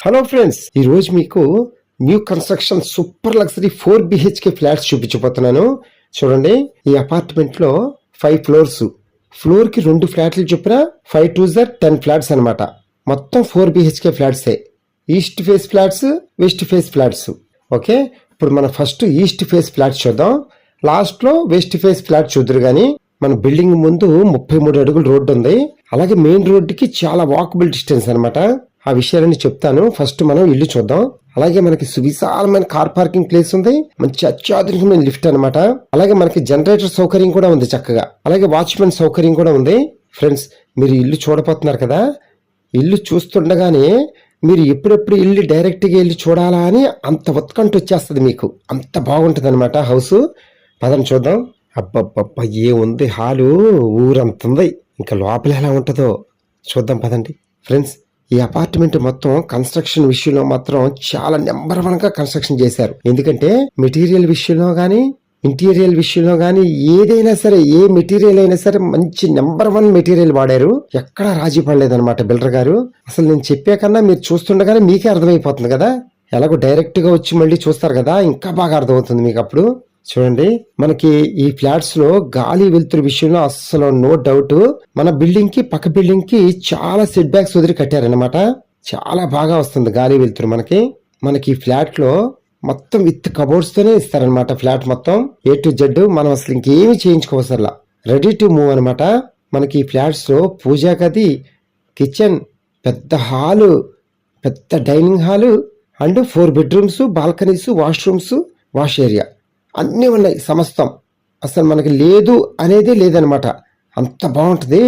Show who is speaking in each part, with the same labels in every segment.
Speaker 1: Hello friends, ఈ రోజు మీకు new construction super luxury 4 BHK flats చూపించబోతున్నాను. చూడండి, ఈ అపార్ట్మెంట్ లో 5 ఫ్లోర్స్, ఫ్లోర్ కి 2 ఫ్లాట్లు చొప్పున 5 2 10 ఫ్లాట్స్ అనమాట. మొత్తం 4 BHK ఫ్లాట్సే. East face flats, west face flats. Okay, ఇప్పుడు మనం ఫస్ట్ ఈస్ట్ ఫేస్ ఫ్లాట్స్ చూద్దాం. లాస్ట్ లో వెస్ట్ ఫేస్ ఫ్లాట్ చూద్దరు గానీ, మన బిల్డింగ్ ముందు 33 అడుగుల రోడ్డు ఉంది. అలాగే మెయిన్ రోడ్డుకి చాలా వాకబుల్ డిస్టెన్స్ అనమాట. ఆ విషయాలని చెప్తాను. ఫస్ట్ మనం ఇల్లు చూద్దాం. అలాగే మనకి సువిశాలమైన కార్ పార్కింగ్ ప్లేస్ ఉంది. మంచి అత్యాధునికమైన లిఫ్ట్ అనమాట. అలాగే మనకి జనరేటర్ సౌకర్యం కూడా ఉంది చక్కగా. అలాగే వాచ్మెన్ సౌకర్యం కూడా ఉంది. ఫ్రెండ్స్, మీరు ఇల్లు చూడబోతున్నారు కదా, ఇల్లు చూస్తుండగానే మీరు ఎప్పుడెప్పుడు ఇల్లు డైరెక్ట్గా వెళ్ళి చూడాలా అని అంత ఉత్కంఠ వచ్చేస్తుంది మీకు. అంత బాగుంటుంది అనమాట హౌస్. పదం చూద్దాం. అబ్బబ్బబ్బా, ఏముంది హాలు, ఊరంత ఉంది. ఇంకా లోపల ఎలా ఉంటుందో చూద్దాం పదండి. ఫ్రెండ్స్, ఈ అపార్ట్మెంట్ మొత్తం కన్స్ట్రక్షన్ విషయంలో మాత్రం చాలా నెంబర్ 1 గా కన్స్ట్రక్షన్ చేశారు. ఎందుకంటే మెటీరియల్ విషయంలో గానీ, ఇంటీరియర్ విషయంలో గానీ, ఏదైనా సరే, ఏ మెటీరియల్ అయినా సరే మంచి నెంబర్ 1 మెటీరియల్ వాడారు. ఎక్కడా రాజీ పడలేదన్నమాట బిల్డర్ గారు. అసలు నేను చెప్పే కన్నా మీరు చూస్తుండగానే మీకే అర్థమైపోతుంది కదా. ఎలాగో డైరెక్ట్ గా వచ్చి మళ్ళీ చూస్తారు కదా, ఇంకా బాగా అర్థమవుతుంది మీకు అప్పుడు. చూడండి, మనకి ఈ ఫ్లాట్స్ లో గాలి వెలుతురు విషయంలో అస్సలు నో డౌట్. మన బిల్డింగ్ కి పక్క బిల్డింగ్ కి చాలా సెట్ బ్యాక్స్ వదిలి కట్టారనమాట. చాలా బాగా వస్తుంది గాలి వెలుతురు మనకి. మనకి ఫ్లాట్ లో మొత్తం విత్ కబోర్డ్స్ తోనే ఇస్తారనమాట. ఫ్లాట్ మొత్తం A to Z. మనం అసలు ఇంకేమి చేయించుకోవసరలా, రెడీ టు మూవ్ అనమాట. మనకి ఫ్లాట్స్ లో పూజా గది, కిచెన్, పెద్ద హాలు, పెద్ద dining hall and 4 bedrooms, balconies, washrooms, wash area అన్నీ ఉన్నాయి సమస్తం. అసలు మనకి లేదు అనేదే లేదనమాట. అంత బాగుంటుంది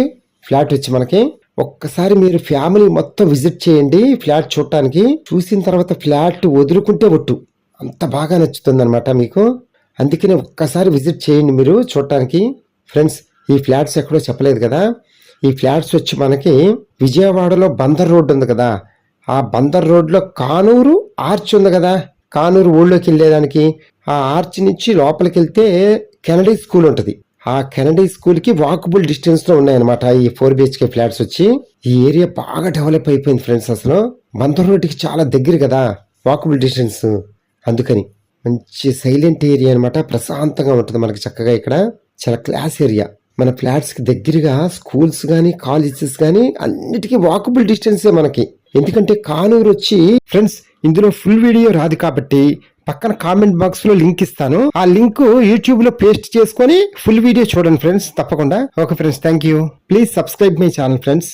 Speaker 1: ఫ్లాట్ వచ్చి మనకి. ఒక్కసారి మీరు ఫ్యామిలీ మొత్తం విజిట్ చేయండి ఫ్లాట్ చూడటానికి. చూసిన తర్వాత ఫ్లాట్ వదులుకుంటే ఒట్టు, అంత బాగా నచ్చుతుంది అనమాట మీకు. అందుకనే ఒక్కసారి విజిట్ చేయండి మీరు చూడటానికి. ఫ్రెండ్స్, ఈ ఫ్లాట్స్ ఎక్కడో చెప్పలేదు కదా. ఈ ఫ్లాట్స్ వచ్చి మనకి విజయవాడలో బందర్ రోడ్డు ఉంది కదా, ఆ బందర్ రోడ్లో కానూరు ఆర్చ్ ఉంది కదా, కానూరు ఊళ్ళోకి వెళ్ళేదానికి ఆ ఆర్చ్ నుంచి లోపలికి వెళ్తే కెనడీ స్కూల్ ఉంటుంది. ఆ కెనడీ స్కూల్ కి వాకబుల్ డిస్టెన్స్ లో ఉన్నాయన్నమాట ఈ 4 BHK ఫ్లాట్స్ వచ్చి. ఈ ఏరియా బాగా డెవలప్ అయిపోయింది ఫ్రెండ్స్. అసలు బందర్ రోడ్డుకి చాలా దగ్గర కదా, వాకబుల్ డిస్టెన్స్. అందుకని మంచి సైలెంట్ ఏరియా అనమాట. ప్రశాంతంగా ఉంటుంది మనకి చక్కగా. ఇక్కడ చాలా క్లాస్ ఏరియా. మన ఫ్లాట్స్ కి దగ్గరగా స్కూల్స్ గానీ, కాలేజెస్ గానీ అన్నిటికీ వాకబుల్ డిస్టెన్సే మనకి. ఎందుకంటే కానూరు వచ్చి, ఫ్రెండ్స్ ఇందులో ఫుల్ వీడియో రాదు కాబట్టి పక్కన కామెంట్ బాక్స్ లో లింక్ ఇస్తాను. ఆ లింక్ యూట్యూబ్ లో పేస్ట్ చేసుకొని ఫుల్ వీడియో చూడండి ఫ్రెండ్స్, తప్పకుండా. Okay friends, thank you. Please subscribe my channel friends.